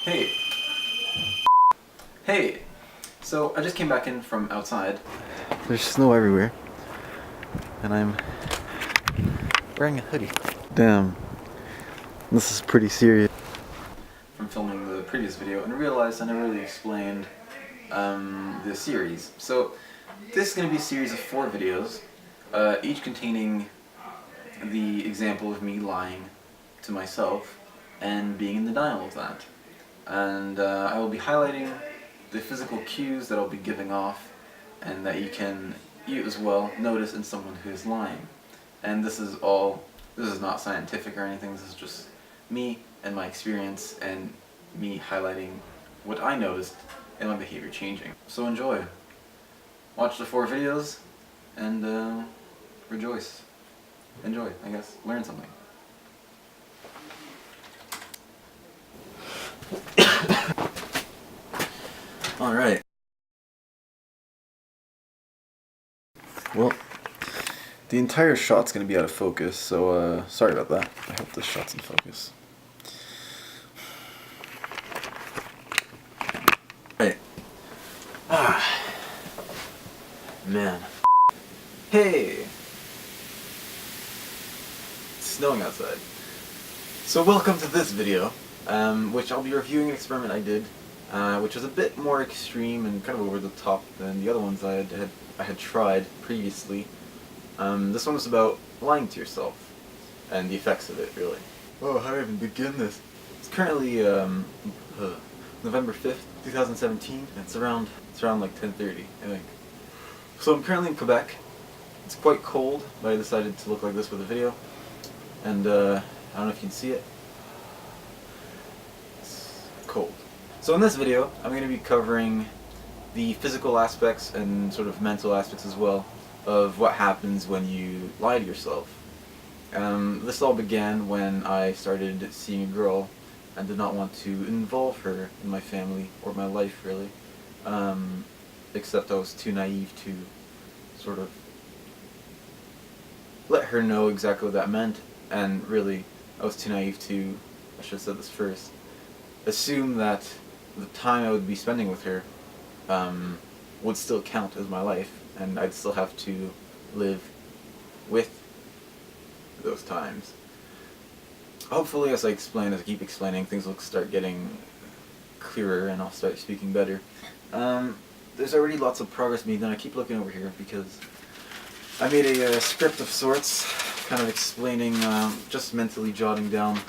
Hey. Hey. So, I just came back in from outside. There's snow everywhere. And I'm wearing a hoodie. Damn. This is pretty serious. From filming the previous video and realized I never really explained the series. So, this is going to be a series of 4 videos, each containing the example of me lying to myself and being in denial of that. And I will be highlighting the physical cues that I'll be giving off and that you as well notice in someone who is lying. And this is not scientific or anything, this is just me and my experience and me highlighting what I noticed and my behavior changing. So enjoy. Watch the 4 videos and rejoice. Enjoy, I guess. Learn something. Alright. Well, the entire shot's going to be out of focus, so sorry about that. I hope this shot's in focus. Right. Man. Hey! It's snowing outside. So welcome to this video, which I'll be reviewing an experiment I did, which was a bit more extreme and kind of over the top than the other ones I had tried previously. This one was about lying to yourself and the effects of it, really. Oh, how do I even begin this? It's currently November 5th, 2017, and it's around like 10:30, I think. So I'm currently in Quebec. It's quite cold, but I decided to look like this with a video. And I don't know if you can see it. It's cold. So in this video, I'm going to be covering the physical aspects and sort of mental aspects as well of what happens when you lie to yourself. This all began when I started seeing a girl and did not want to involve her in my family or my life, really. Except I was too naive to sort of let her know exactly what that meant, and really I was too naive to, I should have said this first, assume that the time I would be spending with her would still count as my life, and I'd still have to live with those times. Hopefully, as I keep explaining, things will start getting clearer and I'll start speaking better. There's already lots of progress being done. I keep looking over here because I made a script of sorts, kind of explaining, just mentally jotting down,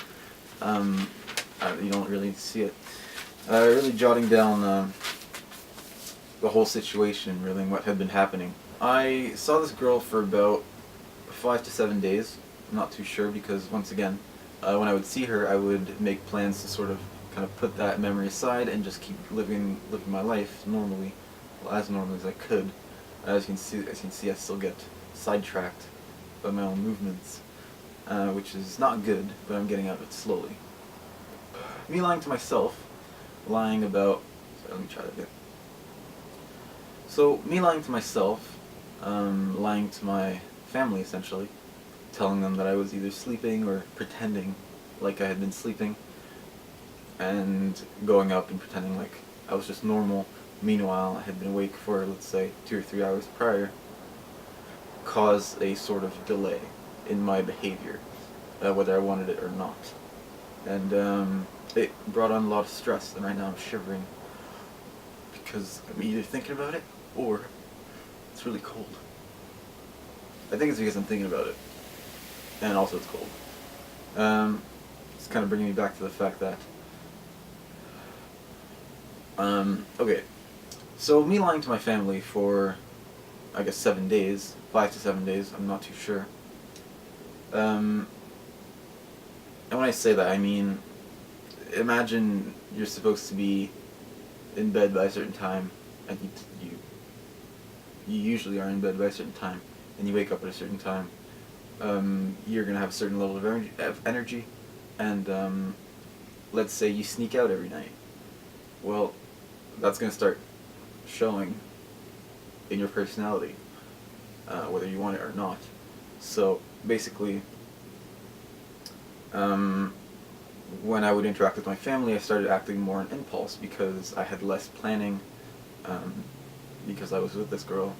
you don't really see it, really jotting down the whole situation, really, and what had been happening. I saw this girl for about 5 to 7 days. I'm not too sure because, once again, when I would see her, I would make plans to sort of kind of put that memory aside and just keep living my life normally, well, as normally as I could. As you can see, I still get sidetracked by my own movements, which is not good, but I'm getting out of it slowly. Me lying to myself, lying about... Sorry, let me try that again. So, me lying to myself, lying to my family, essentially, telling them that I was either sleeping or pretending like I had been sleeping, and going up and pretending like I was just normal. Meanwhile, I had been awake for, let's say, 2 or 3 hours prior, caused a sort of delay in my behavior, whether I wanted it or not. And it brought on a lot of stress, and right now I'm shivering because I'm either thinking about it or it's really cold. I think it's because I'm thinking about it, and also it's cold. It's kind of bringing me back to the fact that okay, so me lying to my family for, I guess, 7 days, 5 to 7 days, I'm not too sure. And when I say that, I mean, imagine you're supposed to be in bed by a certain time, and you usually are in bed by a certain time, and you wake up at a certain time. You're going to have a certain level of energy, and let's say you sneak out every night. Well, that's going to start showing in your personality, whether you want it or not. So basically, when I would interact with my family, I started acting more on impulse because I had less planning, because I was with this girl.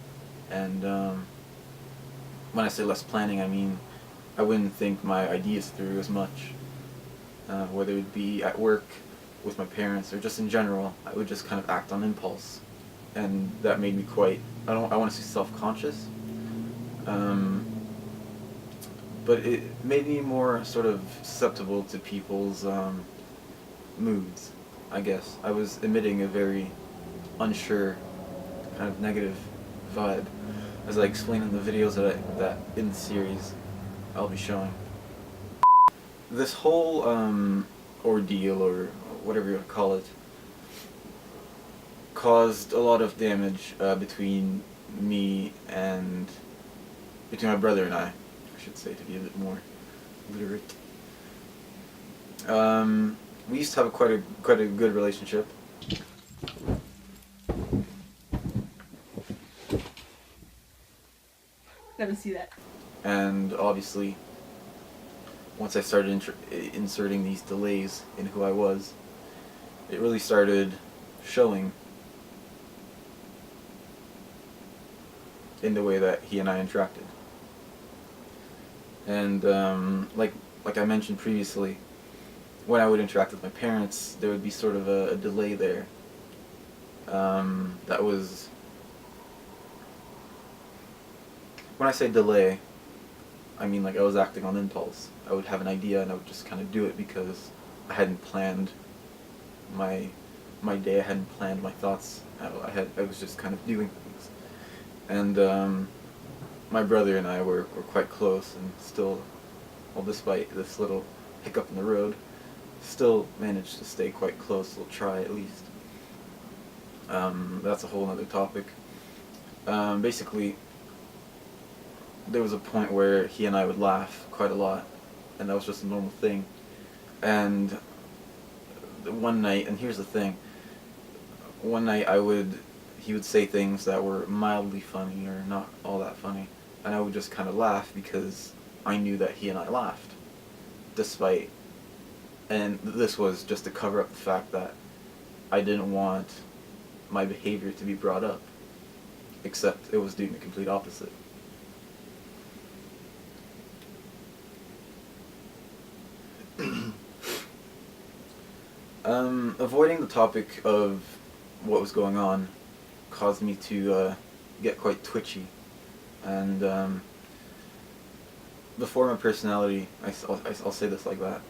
And when I say less planning, I mean I wouldn't think my ideas through as much, whether it be at work, with my parents, or just in general. I would just kind of act on impulse, and that made me quite, I want to say self-conscious, but it made me more sort of susceptible to people's moods, I guess. I was emitting a very unsure, kind of negative vibe, as I explain in the videos that in the series I'll be showing. This whole ordeal, or whatever you want to call it, caused a lot of damage between my brother and I should say, to be a bit more literate. We used to have quite a good relationship. Let me see that. And obviously, once I started inserting these delays in who I was, it really started showing in the way that he and I interacted. And like I mentioned previously, when I would interact with my parents, there would be sort of a delay there. That was, when I say delay, I mean like I was acting on impulse. I would have an idea and I would just kind of do it because I hadn't planned my day. I hadn't planned my thoughts. I was just kind of doing things. And my brother and I were quite close, and still, well, despite this little hiccup in the road, still managed to stay quite close. We'll try at least. That's a whole other topic. Basically, there was a point where he and I would laugh quite a lot, and that was just a normal thing. And one night, and here's the thing, one night he would say things that were mildly funny or not all that funny, and I would just kind of laugh because I knew that he and I laughed, despite, and this was just to cover up the fact that I didn't want my behavior to be brought up, except it was doing the complete opposite. Avoiding the topic of what was going on caused me to get quite twitchy, and before my personality, I'll say this like that.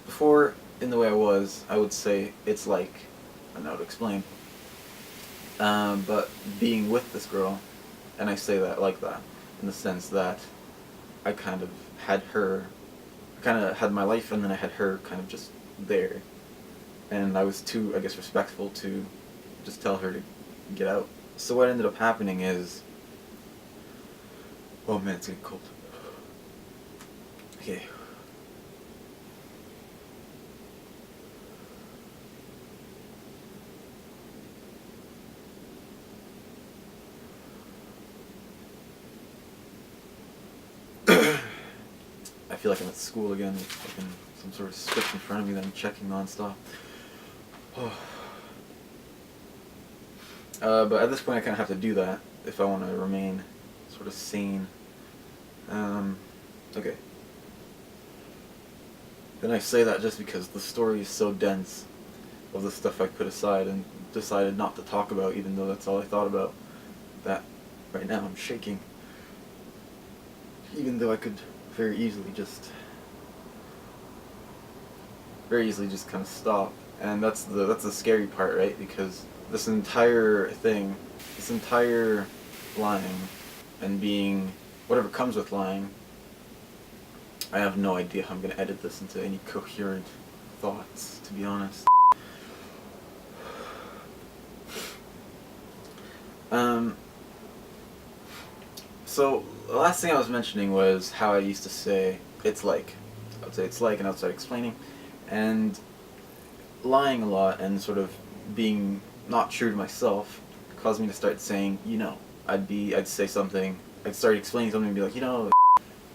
Before, in the way I would say it's like, and I would explain, but being with this girl, and I say that like that, in the sense that I kind of had my life, and then I had her kind of just there, and I was too, I guess, respectful to just tell her to get out. So what ended up happening is, oh man, it's getting cold. Okay. I feel like I'm at school again, with fucking some sort of script in front of me that I'm checking nonstop. But at this point I kind of have to do that if I want to remain sort of sane. Okay. Then I say that just because the story is so dense of the stuff I put aside and decided not to talk about, even though that's all I thought about, that right now I'm shaking. Even though I could very easily just kind of stop. And that's the scary part, right? Because this entire thing, this entire lying and being whatever comes with lying, I have no idea how I'm going to edit this into any coherent thoughts, to be honest. So the last thing I was mentioning was how I used to say it's like. I would say it's like, and I would start explaining, and lying a lot and sort of being not true to myself caused me to start saying, you know, I'd say something, I'd start explaining something and be like, you know,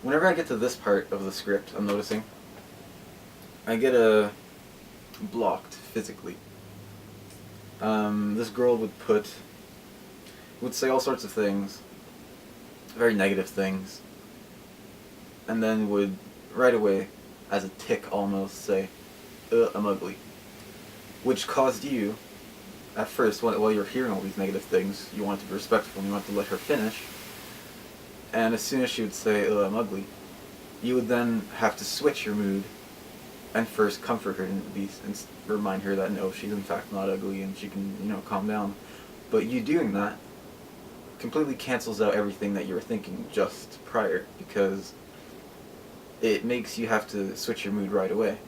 whenever I get to this part of the script, I'm noticing, I get blocked physically. This girl would say all sorts of things, very negative things, and then would right away, as a tick almost, say, I'm ugly. Which caused you, at first, while you're hearing all these negative things, you wanted to be respectful and you wanted to let her finish. And as soon as she would say, I'm ugly, you would then have to switch your mood and first comfort her and remind her that no, she's in fact not ugly and she can, calm down. But you doing that completely cancels out everything that you were thinking just prior, because it makes you have to switch your mood right away.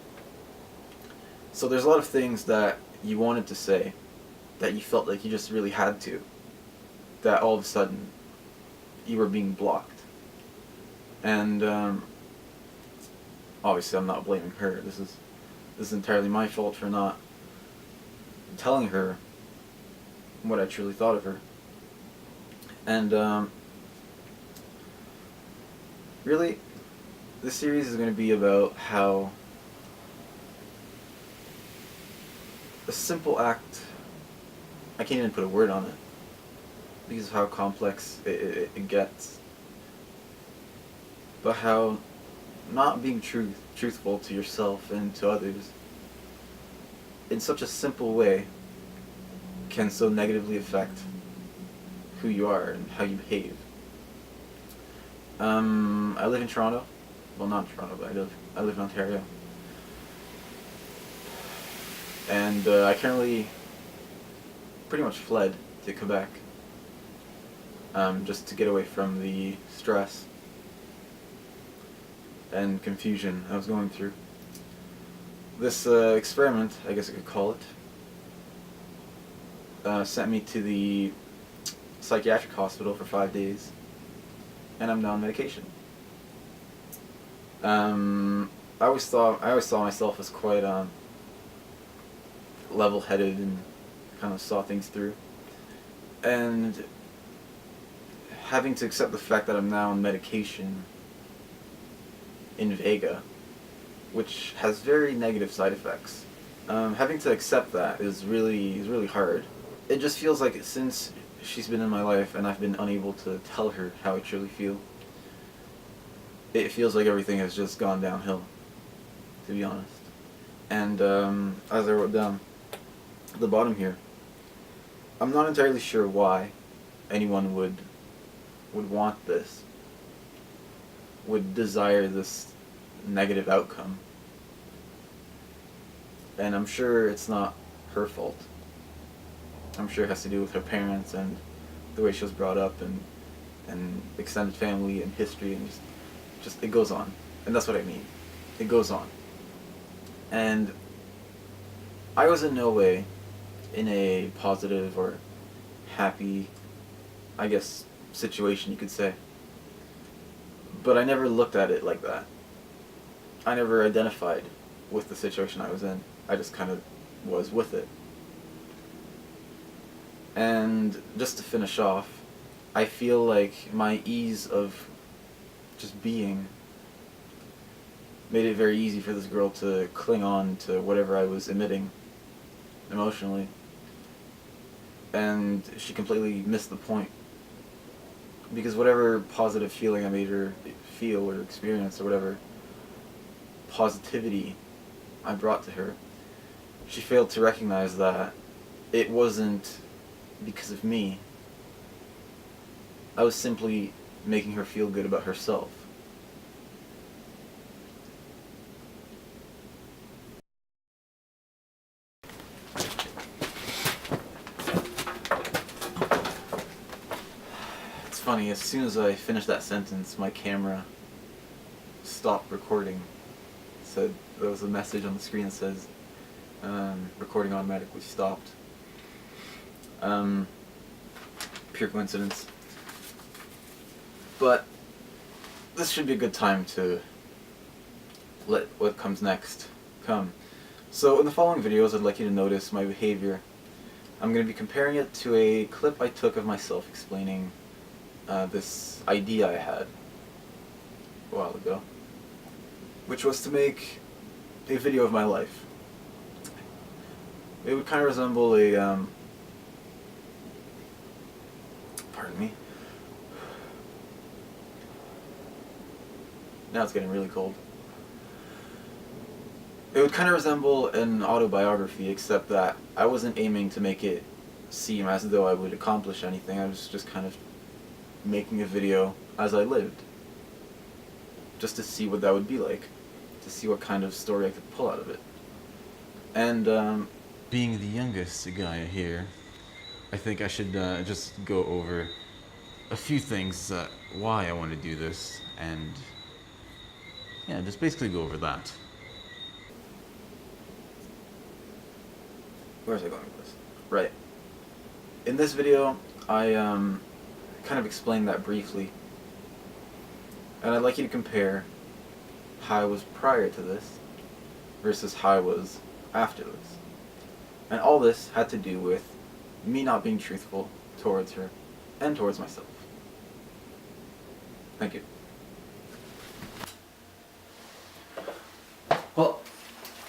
So there's a lot of things that you wanted to say that you felt like you just really had to, that all of a sudden you were being blocked. And obviously I'm not blaming her. This is entirely my fault for not telling her what I truly thought of her. And really, this series is going to be about how a simple act, I can't even put a word on it because of how complex it gets, but how not being truthful to yourself and to others in such a simple way can so negatively affect who you are and how you behave. I live in Toronto. Well, not in Toronto, but I live in Ontario. And I currently pretty much fled to Quebec just to get away from the stress and confusion I was going through. This experiment, I guess I could call it, sent me to the psychiatric hospital for 5 days, and I'm now on medication. I always thought myself as quite level-headed and kind of saw things through, and having to accept the fact that I'm now on medication in Vega, which has very negative side effects. Having to accept that is really hard. It just feels like since she's been in my life and I've been unable to tell her how I truly feel, it feels like everything has just gone downhill, to be honest. And as I wrote down at the bottom here, I'm not entirely sure why anyone would want this, would desire this negative outcome. And I'm sure it's not her fault. I'm sure it has to do with her parents and the way she was brought up and extended family and history, and just it goes on. And that's what I mean. It goes on. And I was in no way in a positive or happy, I guess, situation, you could say. But I never looked at it like that. I never identified with the situation I was in. I just kind of was with it. And just to finish off, I feel like my ease of just being made it very easy for this girl to cling on to whatever I was emitting emotionally. And she completely missed the point. Because whatever positive feeling I made her feel or experience, or whatever positivity I brought to her, she failed to recognize that it wasn't because of me. I was simply making her feel good about herself. It's funny, as soon as I finished that sentence, my camera stopped recording. Said there was a message on the screen that says recording automatically stopped. Pure coincidence. But this should be a good time to let what comes next come. So in the following videos, I'd like you to notice my behavior. I'm going to be comparing it to a clip I took of myself explaining this idea I had a while ago, which was to make a video of my life. It would kind of resemble a, pardon me. Now it's getting really cold. It would kind of resemble an autobiography, except that I wasn't aiming to make it seem as though I would accomplish anything. I was just kind of making a video as I lived. Just to see what that would be like. To see what kind of story I could pull out of it. And, being the youngest guy here, I think I should just go over a few things, why I want to do this, and yeah, just basically go over that. Where's I going with this? Right. In this video, I kind of explained that briefly, and I'd like you to compare how I was prior to this versus how I was after this. And all this had to do with me not being truthful towards her and towards myself. Thank you. Well,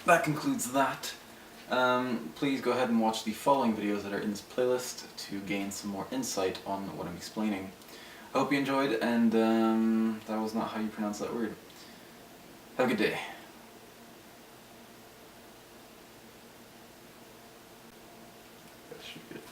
that concludes that. Please go ahead and watch the following videos that are in this playlist to gain some more insight on what I'm explaining. I hope you enjoyed, and that was not how you pronounce that word. Have a good day. That should be good.